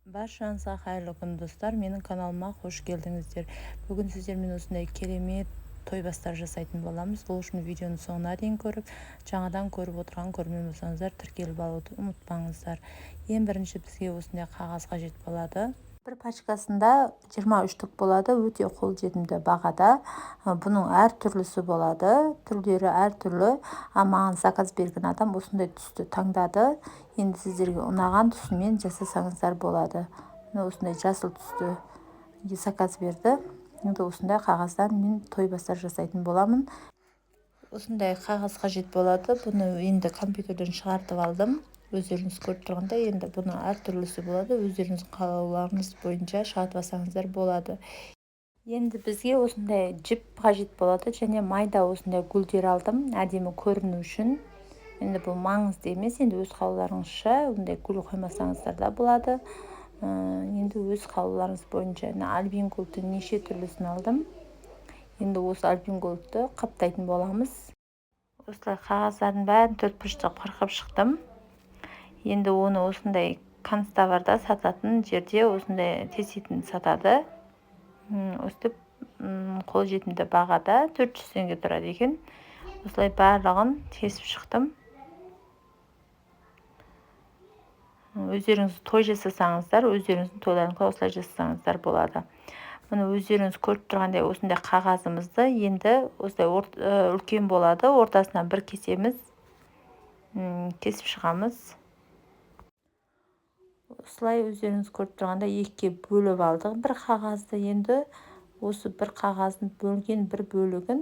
Баршаңызға қайырлы күн достар, менің каналыма қош келдіңіздер. Бүгін сіздермен осындай керемет тойбастар жасайтын боламыз. Ол үшін видеоны соңына дейін көріп, жаңадан көріп отырған көрермен болсаңыздар тіркеліп алуды ұмытпаңыздар. Ең бірінші бізге осындай қағаз қажет болады. Бір пачкасында 23 түк болады, өте қолжетімді бағада. Бұның әр түрлісі болады, түрлері әр түрлі. Маған заказ берген адам осындай түсті таңдады. Енді сіздерге ұнаған түсімен жасасаңыздар болады. Осындай жасыл түсті заказ берді. Енді осындай қағаздан мен тойбастар жасайтын боламын. Осындай қағаз қажет болады. Бұны енді компьютерден шығартып алдым. Өздеріңіз көріп тұрғандай, енді бұны әр түрлісі болады. Өздеріңіз қалауларыңыз бойынша шығарып алсаңыздар болады. Енді бізге осындай жіп қажет болады және майда осындай гүлдер алдым, әдемі көріну үшін. Енді бұл маңызды емес, енді өз қалауларыңызша ондай гүл қоймасаңыздар да болады. Енді өз қалауларыңыз бойынша альбин гүлдің неше түрлісін алдым. Енді осы альбин гүлді қаптайтын боламыз. Осылай қағаздардың бәрін төрт бұрыштап қырқып шықтым. Енді оны осындай канцтоварда сататын жерде осындай теситін сатады. Өстіп қолжетімді бағада 400 теңге тұрады екен. Осылай барлығын тесіп шықтым. Өздеріңіз той жасасаңыздар, өздеріңіздің тойларыңызға осылай жасасаңыздар болады. Мұны өздеріңіз көріп тұрғандай осындай қағазымызды енді осылай үлкен болады, ортасынан бір кесеміз, кесіп шығамыз. Осылай өздеріңіз көріп тұрғанда екіге бөліп алдық бір қағазды. Енді осы бір қағаздың бөлген бір бөлігін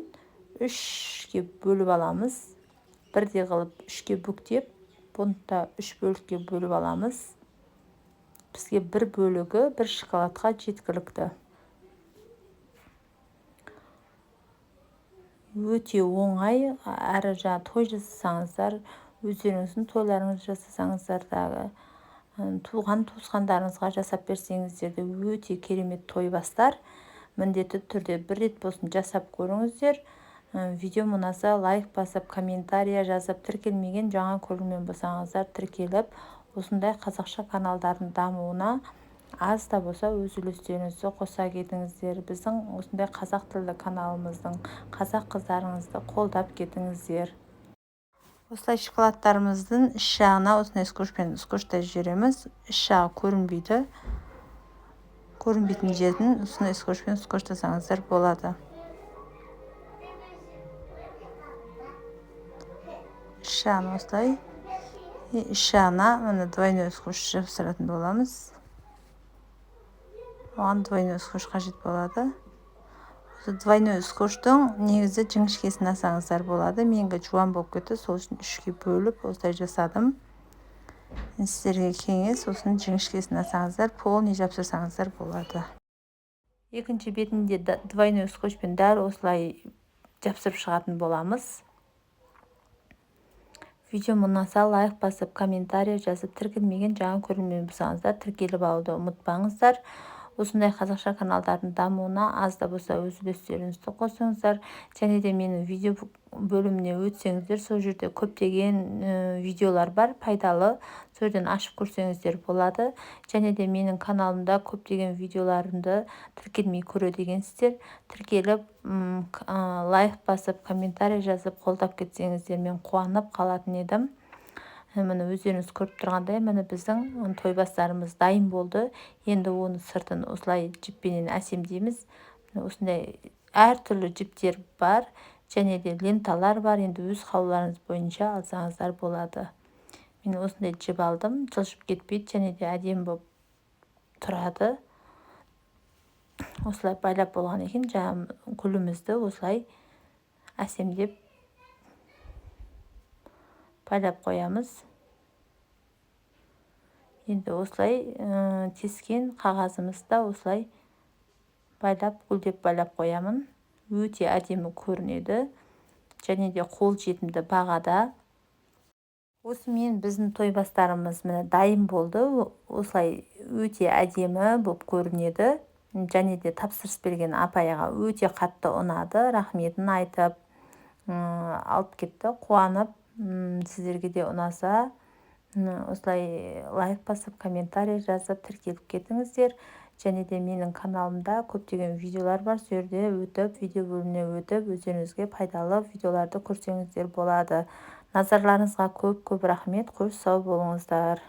үшке бөліп аламыз. Бірде қылып үшке бүктеп, бұны да үш бөлікке бөліп аламыз. Бізге бір бөлігі бір шоколадқа жеткілікті. Өте оңай, әрі той жасасаңыздар, өздеріңіздің тойларыңыз жасасаңыздар дағы, туған-туысқандарыңызға жасап берсеңіздер де өте керемет тойбастар. Міндетті түрде бір рет болсын жасап көріңіздер. Видео ұнаса лайк басып, комментария жазып, тіркелмеген жаңа көрермен болсаңыздар тіркеліп, осындай қазақша каналдардың дамуына аз да болса өз үлестеріңізді қоса кетіңіздер. Біздің осындай қазақ тілді каналымыздың қазақ қыздарыңызды қолдап кетіңіздер. Осылай шоколадтарымыздың іш жағына осындай скотчтай жібереміз. Іш жағы көрінбейді. Көрінбейтін жерден осындай скотчтасаңыздар болады. Іш жағын осылай, іш жағына двойной скотч жабыстыратын боламыз. Оған двойной скотч қажет болады. Двойной скотчтың негізі жіңішкесін алсаңыздар болады. Менің жуан болып кетті, сол үшін үшке бөліп осылай жасадым. Сіздерге кеңес, осының жіңішкесін алсаңыздар, полный жапсырсаңыздар болады. Екінші бетінде двойной скотчпен дәл осылай жапсырып шығатын боламыз. Видео ұнаса лайк басып, комментария жазып, тіркелмеген жаңа көрермен болсаңыздар тіркеліп алуды ұмытпаңыздар. Осындай қазақша каналдардың дамуына аз да болса өз үлестеріңізді қосыңыздар. Және де менің видео бөліміне өтсеңіздер, сол жерде көптеген видеолар бар, пайдалы. Сол жерден ашып көрсеңіздер болады. Және де менің каналымда көптеген видеоларымды тіркелмей көреді екенсіздер. Тіркеліп, лайк басып, комментарий жазып, қолдап кетсеңіздер мен қуанып қалатын едім. Міне өздеріңіз көріп тұрғандай, міне біздің тойбастарымыз дайын болды. Енді оны сыртын осылай жіппенен әсемдейміз. Осындай әр түрлі жіптер бар, және де ленталар бар. Енді өз қалауларыңыз бойынша алсаңыздар болады. Мен осындай жіп алдым, жылжып кетпейді, және де әдемі болып тұрады. Осылай байлап болған екен, жаңа гүлімізді осылай әсемдеп байлап қоямыз. Енді осылай тескен қағазымызда осылай байлап, гүлдеп байлап қоямын. Өте әдемі көрінеді, және де қолжетімді бағада. Осымен біздің тойбастарымыз дайын болды. Осылай өте әдемі болып көрінеді. Және де тапсырыс берген апайға өте қатты ұнады. Рахметін айтып, алып кетті, қуанып. Сіздерге де ұнаса, осылай лайк басып, комментарий жазып тіркеліп кетіңіздер. Және де менің каналымда көптеген видеолар бар. Сол жерде видео бөліміне өтіп, өздеріңізге пайдалы видеоларды көрсеңіздер болады. Назарларыңызға көп рахмет. Қош сау болыңыздар.